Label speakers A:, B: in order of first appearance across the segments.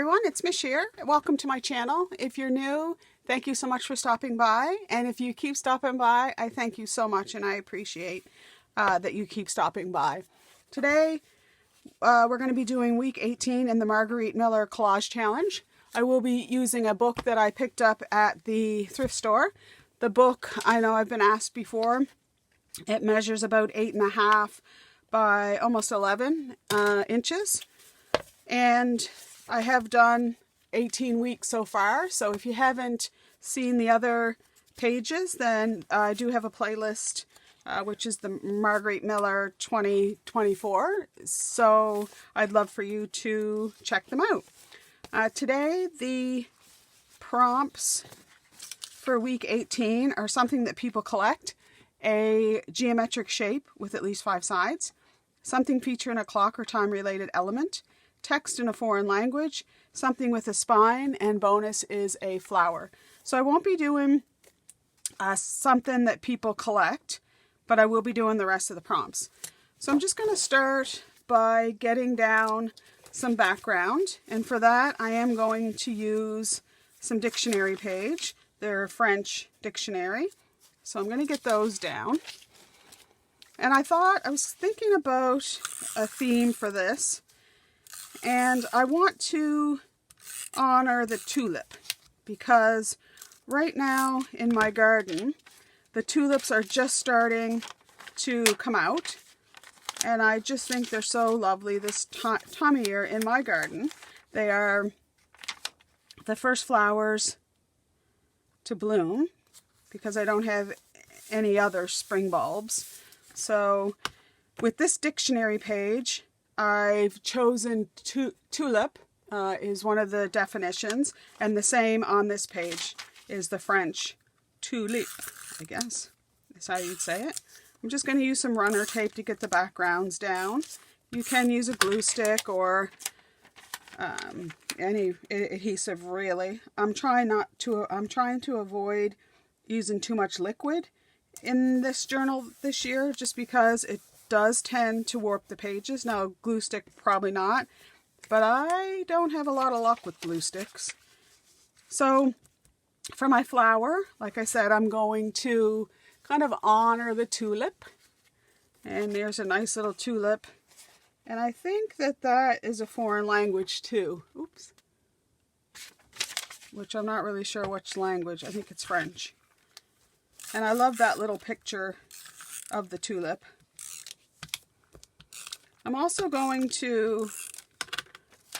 A: everyone, it's Mish here. Welcome to my channel. If you're new, thank you so much for stopping by. And if you keep stopping by, I thank you so much and I appreciate that you keep stopping by. Today, we're going to be doing week 18 in the Margarete Miller Collage Challenge. I will be using a book that I picked up at the thrift store. The book, I know I've been asked before, it measures about 8.5 by almost 11 inches. And I have done 18 weeks so far, so if you haven't seen the other pages, then I do have a playlist, which is the Margarete Miller 2024, so I'd love for you to check them out. Today, the prompts for week 18 are something that people collect, a geometric shape with at least 5 sides, something featuring a clock or time-related element, text in a foreign language, something with a spine, and bonus is a flower. So I won't be doing something that people collect, but I will be doing the rest of the prompts. So I'm just going to start by getting down some background, and for that I am going to use some dictionary page. They're French dictionary, so I'm going to get those down. And I was thinking about a theme for this, and I want to honor the tulip because right now in my garden the tulips are just starting to come out, and I just think they're so lovely this time of year in my garden. They are the first flowers to bloom because I don't have any other spring bulbs. So with this dictionary page, I've chosen tulip is one of the definitions, and the same on this page is the French tulip, I guess is how you'd say it. I'm just going to use some runner tape to get the backgrounds down. You can use a glue stick or any adhesive really. I'm trying to avoid using too much liquid in this journal this year, just because it does tend to warp the pages. Now, glue stick probably not, but I don't have a lot of luck with glue sticks. So for my flower, like I said, I'm going to kind of honor the tulip, and there's a nice little tulip, and I think that is a foreign language too. Oops. Which I'm not really sure which language. I think it's French. And I love that little picture of the tulip. I'm also going to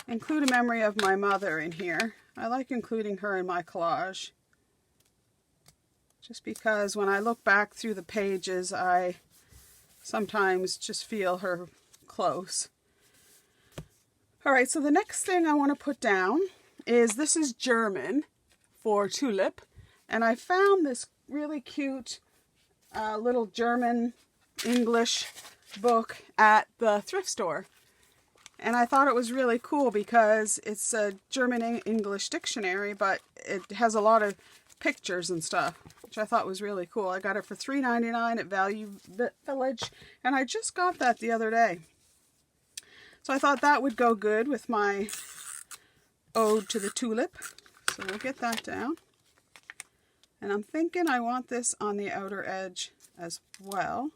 A: include a memory of my mother in here. I like including her in my collage, just because when I look back through the pages, I sometimes just feel her close. Alright, so the next thing I want to put down is, this is German for tulip, and I found this really cute little German English book at the thrift store, and I thought it was really cool because it's a German English dictionary, but it has a lot of pictures and stuff, which I thought was really cool. I got it for $3.99 at Value Village, and I just got that the other day, so I thought that would go good with my ode to the tulip. So we'll get that down, and I'm thinking I want this on the outer edge as well.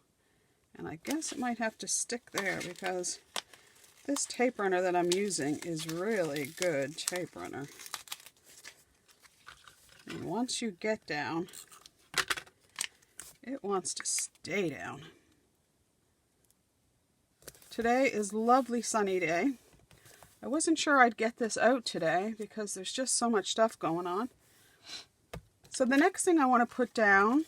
A: And I guess it might have to stick there because this tape runner that I'm using is really good tape runner. And once you get down, it wants to stay down. Today is a lovely sunny day. I wasn't sure I'd get this out today because there's just so much stuff going on. So the next thing I want to put down,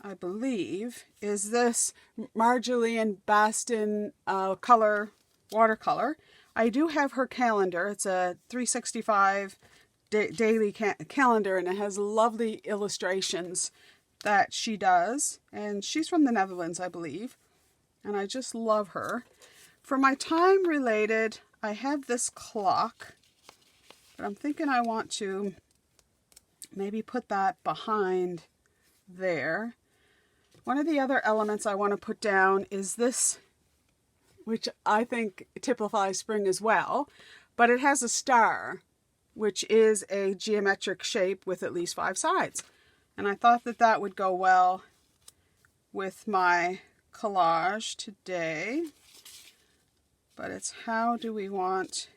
A: I believe, is this Margarete Baston watercolor. I do have her calendar. It's a 365 daily calendar, and it has lovely illustrations that she does. And she's from the Netherlands, I believe. And I just love her. For my time related, I have this clock, but I'm thinking I want to maybe put that behind there. One of the other elements I want to put down is this, which I think typifies spring as well, but it has a star, which is a geometric shape with at least 5 sides. And I thought that that would go well with my collage today. But it's how do we want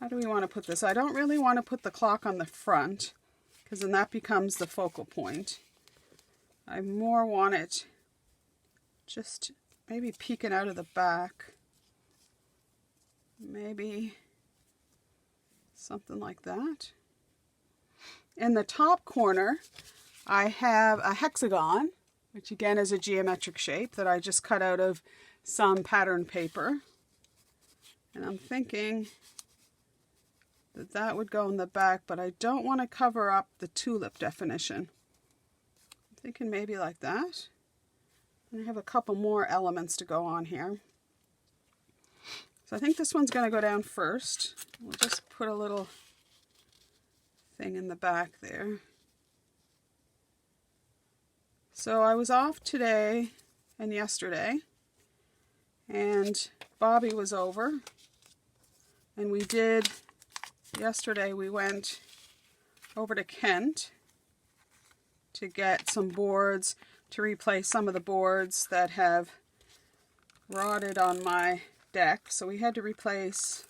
A: to put this? I don't really want to put the clock on the front, because then that becomes the focal point. I more want it just maybe peeking out of the back. Maybe something like that. In the top corner, I have a hexagon, which again is a geometric shape that I just cut out of some pattern paper. And I'm thinking that that would go in the back, but I don't want to cover up the tulip definition. I'm thinking maybe like that. And I have a couple more elements to go on here. So I think this one's going to go down first. We'll just put a little thing in the back there. So I was off today and yesterday, and Bobby was over, and yesterday we went over to Kent to get some boards to replace some of the boards that have rotted on my deck. So we had to replace,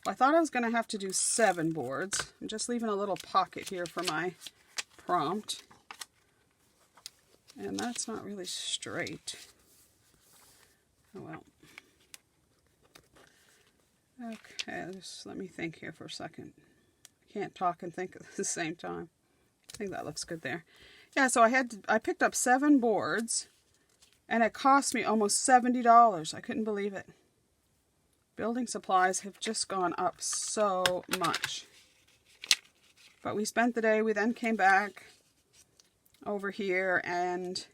A: well, I thought I was going to have to do 7 boards. I'm just leaving a little pocket here for my prompt. And that's not really straight. Oh well. Okay, just let me think here for a second. I can't talk and think at the same time. I think that looks good there. Yeah, so I picked up 7 boards, and it cost me almost $70. I couldn't believe it. Building supplies have just gone up so much. But we spent the day. We then came back over here and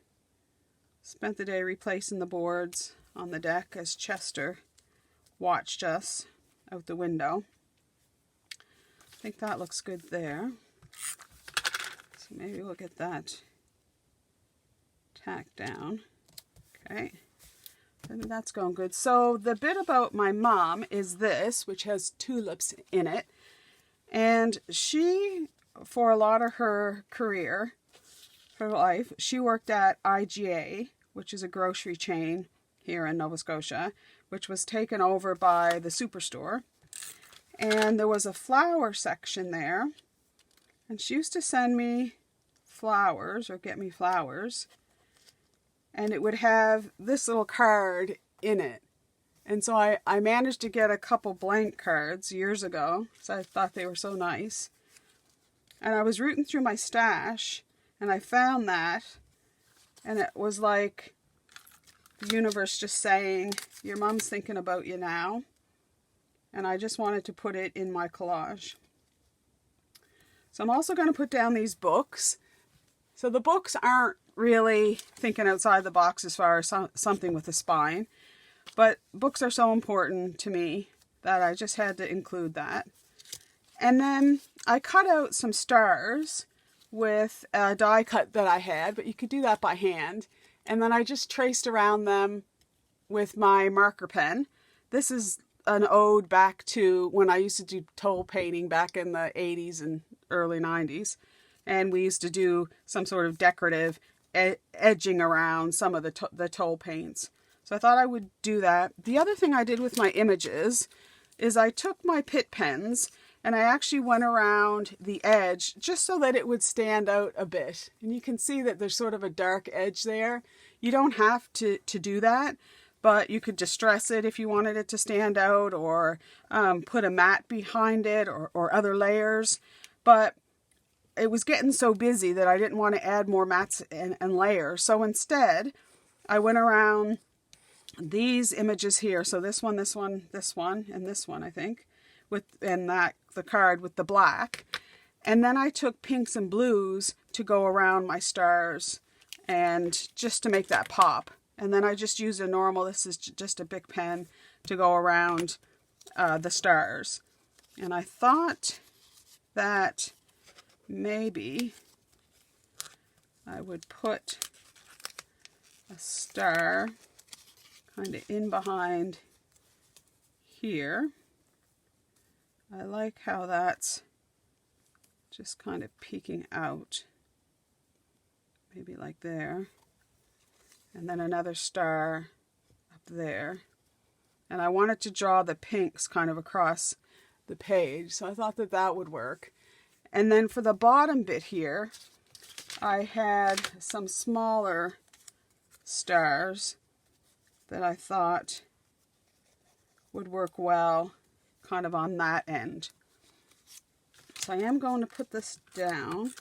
A: spent the day replacing the boards on the deck as Chester watched us out the window. I think that looks good there. So maybe we'll get that tacked down. Okay. I think that's going good. So the bit about my mom is this, which has tulips in it. And she, for a lot of her career, her life, she worked at IGA, which is a grocery chain here in Nova Scotia, which was taken over by the Superstore. And there was a flower section there. And she used to send me flowers, or get me flowers. And it would have this little card in it. And so I managed to get a couple blank cards years ago, so I thought they were so nice. And I was rooting through my stash, and I found that, and it was like the universe just saying, your mom's thinking about you now. And I just wanted to put it in my collage. So I'm also going to put down these books. So the books aren't really thinking outside the box as far as something with a spine. But books are so important to me that I just had to include that. And then I cut out some stars with a die cut that I had, but you could do that by hand. And then I just traced around them with my marker pen. This is an ode back to when I used to do toll painting back in the 80s and early 90s. And we used to do some sort of decorative edging around some of the toll paints. So I thought I would do that. The other thing I did with my images is I took my Pitt pens and I actually went around the edge just so that it would stand out a bit. And you can see that there's sort of a dark edge there. You don't have to do that, but you could distress it if you wanted it to stand out, or put a mat behind it, or other layers. But it was getting so busy that I didn't want to add more mats and layers. So instead, I went around these images here. So this one, this one, this one, and this one, I think, the card with the black. And then I took pinks and blues to go around my stars, and just to make that pop. And then I just used a normal, this is just a big pen, to go around the stars. And I thought that maybe I would put a star kind of in behind here. I like how that's just kind of peeking out. Maybe like there. And then another star up there. And I wanted to draw the pinks kind of across the page, so I thought that that would work. And then for the bottom bit here, I had some smaller stars that I thought would work well kind of on that end. So I am going to put this down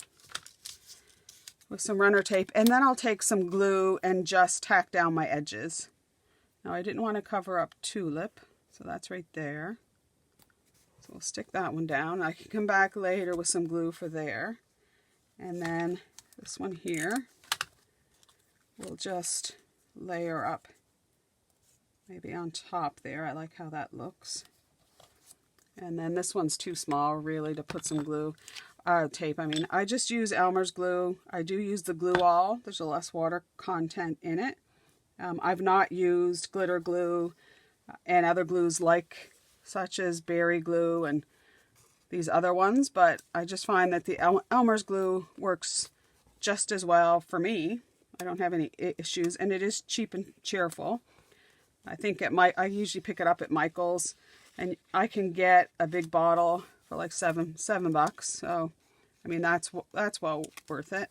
A: with some runner tape, and then I'll take some glue and just tack down my edges. Now I didn't want to cover up Tulip, so that's right there. So we'll stick that one down. I can come back later with some glue for there. And then this one here, we'll just layer up maybe on top there. I like how that looks. And then this one's too small really to put some glue. Tape, I mean. I just use Elmer's glue. I do use the glue all. There's a less water content in it. I've not used glitter glue and other glues like such as berry glue and these other ones, but I just find that the Elmer's glue works just as well for me. I don't have any issues, and it is cheap and cheerful. I think I usually pick it up at Michael's, and I can get a big bottle for like $7. So, I mean, that's well worth it.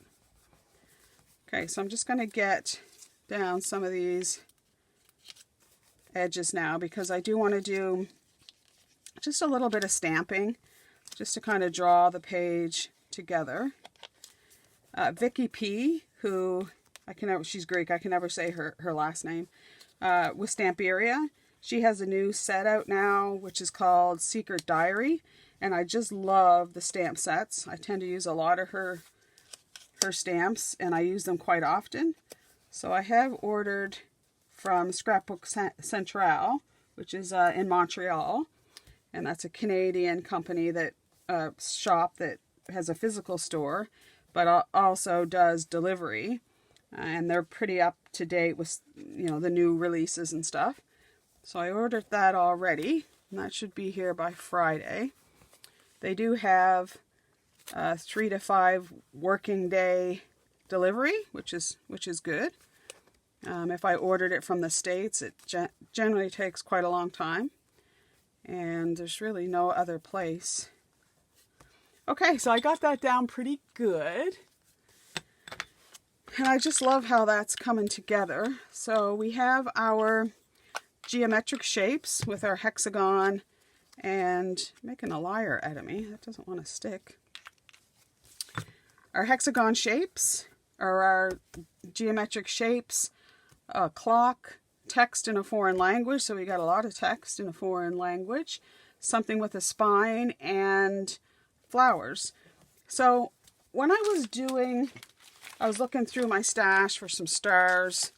A: Okay, so I'm just going to get down some of these edges now, because I do want to do just a little bit of stamping, just to kind of draw the page together. Vicky P, who she's Greek, I can never say her last name, with Stamperia. She has a new set out now, which is called Secret Diary, and I just love the stamp sets. I tend to use a lot of her stamps, and I use them quite often. So I have ordered from Scrapbook Central, which is in Montreal, and that's a Canadian company that shop that has a physical store, but also does delivery, and they're pretty up to date with, you know, the new releases and stuff. So I ordered that already, and that should be here by Friday. They do have 3 to 5 working day delivery, which is good. If I ordered it from the States, it generally takes quite a long time, and there's really no other place. Okay, so I got that down pretty good, and I just love how that's coming together. So we have our geometric shapes with our hexagon, and making a liar out of me. That doesn't want to stick. Our hexagon shapes are our geometric shapes, a clock, text in a foreign language, so we got a lot of text in a foreign language, something with a spine, and flowers. So when I was looking through my stash for some stars,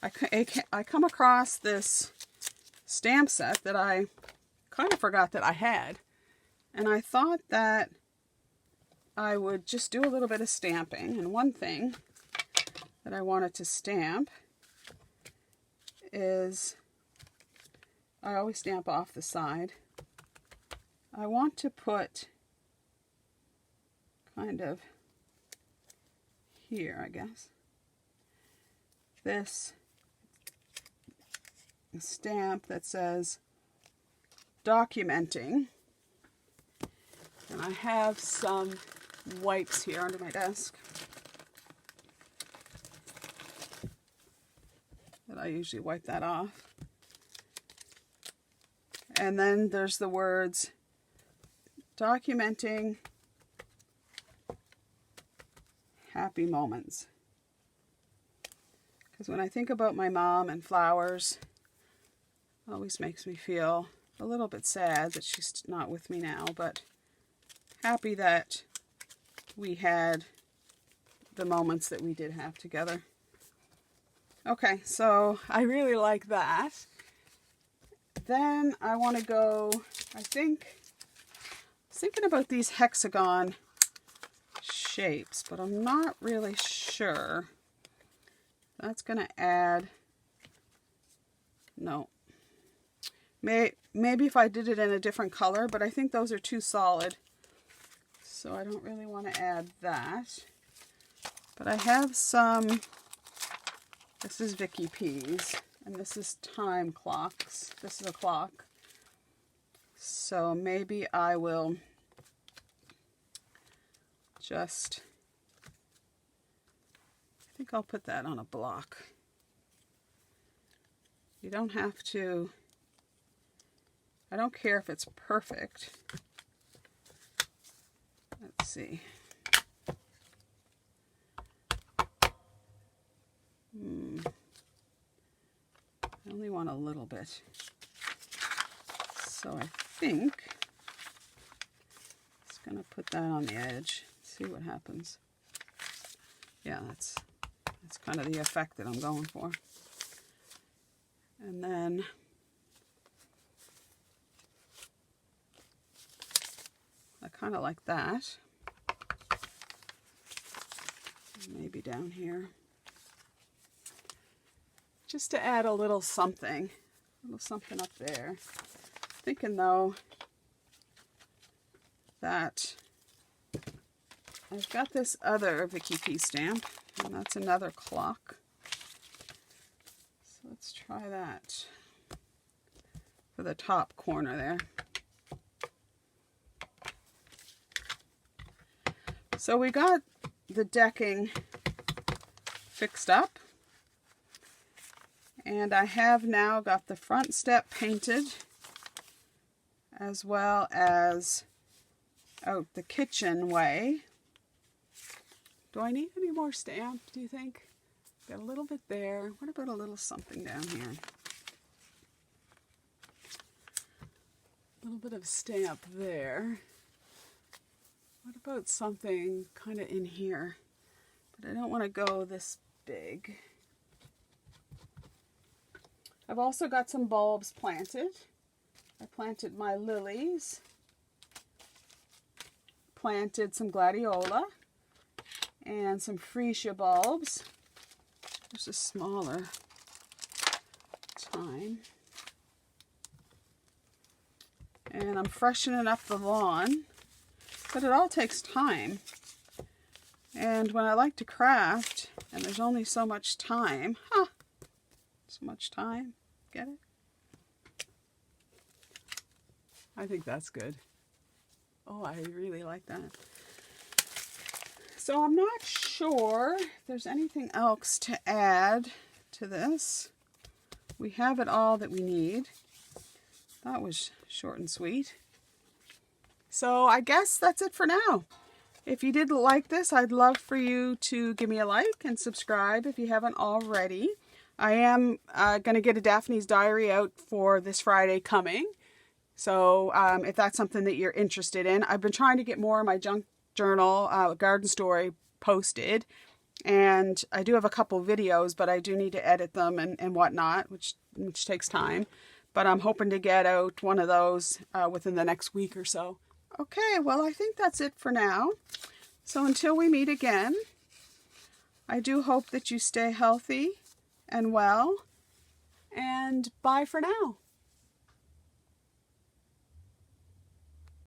A: I come across this stamp set that I kind of forgot that I had, and I thought that I would just do a little bit of stamping. And one thing that I wanted to stamp is, I always stamp off the side. I want to put kind of here, I guess, this stamp that says documenting, and I have some wipes here under my desk that I usually wipe that off. And then there's the words documenting happy moments. Because when I think about my mom and flowers, it always makes me feel a little bit sad that she's not with me now, but happy that we had the moments that we did have together. Okay, so I really like that. Then I want to go, I was thinking about these hexagon shapes, but I'm not really sure. That's going to add, no. Maybe if I did it in a different color, but I think those are too solid. So I don't really want to add that. But I have some, this is Vicky Peas, and this is time clocks. This is a clock. So maybe I will just, I think I'll put that on a block. You don't have to, I don't care if it's perfect. Let's see. I only want a little bit. So I think I'm just going to put that on the edge, see what happens. Yeah, that's kind of the effect that I'm going for. And then I kind of like that. Maybe down here. Just to add a little something up there. Thinking though that I've got this other Vicky P stamp, and that's another clock. So let's try that for the top corner there. So we got the decking fixed up, and I have now got the front step painted, as well as out the kitchenway. Do I need any more stamp, do you think? Got a little bit there. What about a little something down here? A little bit of stamp there. What about something kind of in here? But I don't want to go this big. I've also got some bulbs planted. I planted my lilies, planted some gladiola, and some freesia bulbs. There's a smaller thyme. And I'm freshening up the lawn, but it all takes time. And when I like to craft, and there's only so much time, so much time, get it? I think that's good. Oh, I really like that. So I'm not sure if there's anything else to add to this. We have it all that we need. That was short and sweet. So I guess that's it for now. If you did like this, I'd love for you to give me a like and subscribe if you haven't already. I am going to get a Daphne's Diary out for this Friday coming. So if that's something that you're interested in, I've been trying to get more of my junk journal, garden story posted. And I do have a couple videos, but I do need to edit them and whatnot, which takes time. But I'm hoping to get out one of those within the next week or so. Okay, well, I think that's it for now. So until we meet again, I do hope that you stay healthy and well. And bye for now.